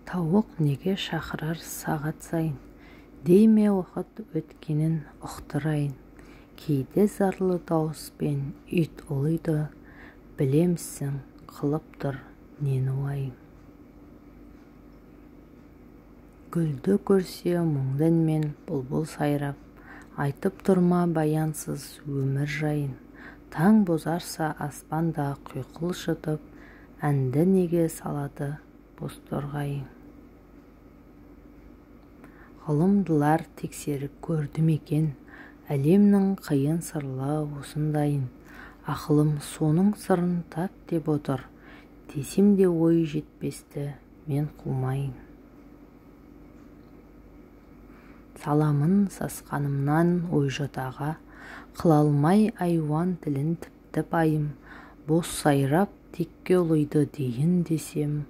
Тауық неге шақырар сағат сайын, дейме уақыт өткенін ұқтырайын. Кейде зарлы дауыспен ит ұлиды, білемсің, қылып тұр нені уайым. Гүлді көрсе мұңдынмен бұлбұл сайрап, айтып тұрма баянсыз өмір жайын. Таң бозарса аспанда құйқыл шытып, әнді неге салады бозторғайың. Ғылымдылар тексеріп көрді мекен, әлемнің қиын сырлы осындайын. Ақылым соның сырын тап деп отыр, десем де ой жетпесті мен қумайын. Саламын сасқанымнан ой жотаға, қыла алмай айуан тілін тіпті байым. Бос сайрап текке ұлиды дейін десем,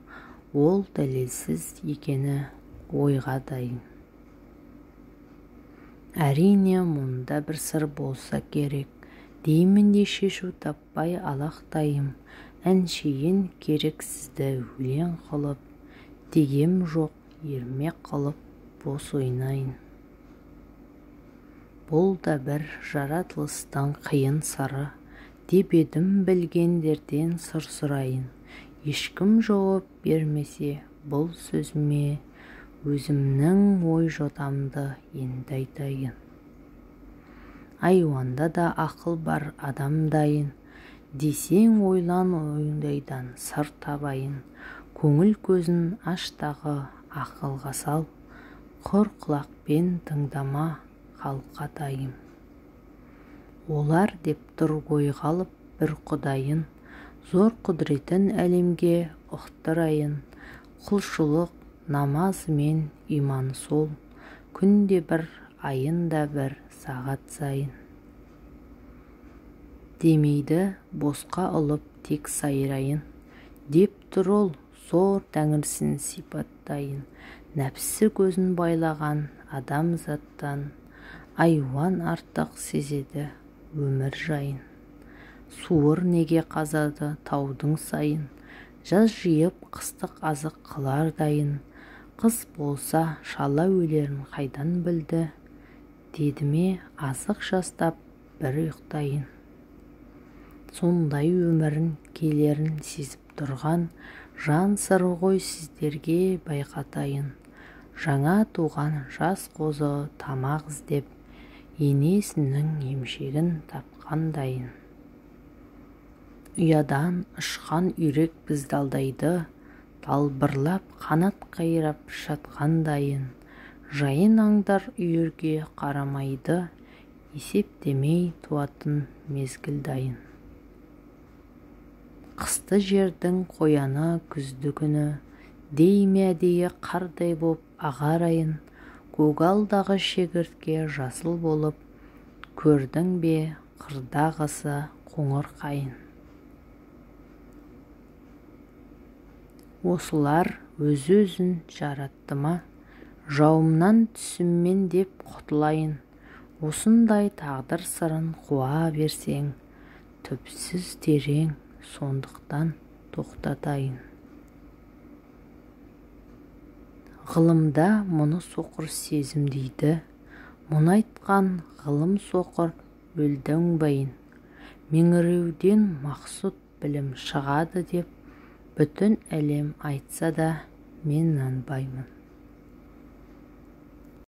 ол дәлелсіз екені ойға дайын. Әрине мұнда бір сыр болса керек, деймін де шешу таппай алақтайым. Әншейін керексізді өлең қылып, дегем жоқ ермек қылып бос ойнайын. Бұл да бір жаратылыстың қиын сыры, деп едім білгендерден сыр сұрайын. Ешкім жауап бермесе бұл сөзіме, өзімнің ой жотамды енді айтайын. Айуанда да ақыл бар адамдайын, десең ойлан ойдайдан сыр табайын. Көңіл көзін аштағы ақылға сал, құр құлақпен тыңдама қалқатайым. Олар деп тұр ой қалып бір құдайын, зор құдіретін әлемге ұқтырайын. Құлшылық, намаз мен иман сол, күнде бір, айында бір сағат сайын. Демейді босқа ұлып тек сайрайын, деп тұр ол зор тәңірсін сипаттайын. Нәпсі көзін байлаған адам заттан, айуан артық сезеді өмір жайын. Суыр неге қазады таудың сайын, жаз жиып қыстық азық қылар дайын. Қыс болса шала өлерін қайдан білді, дедіме азық жастап бір ұйықтайын. Сондай өмірін келерін сезіп тұрған жан сыры ғой сіздерге байқатайын. Жаңа туған жас қозы тамақ іздеп, енесінің емшегін тапқандайын. Ұядан ұшқан үйрек бізді алдайды, талбырлап қанат қайрап жатқандайын. Жайын аңдар үйірге қарамайды, есептемей туатын мезгіл дайын. Қысты жердің қояны күзді күні, дейме әдейі қардай боп ағарайын. Көгалдағы шегіртке жасыл болып, көрдің бе қырдағысы қоңыр қайын. Осылар өз-өзін жаратты ма, жауымнан түсіммен деп құтылайын. Осындай тағдыр сырын қуа берсең, түпсіз терең, сондықтан тоқтатайын. Ғылымда мұны соқыр сезім дейді, мұны айтқан ғылым соқыр өлді оңбайын. Меңіреуден мақсұт білім шығады деп, бүтін әлем айтса да мен нанбаймын.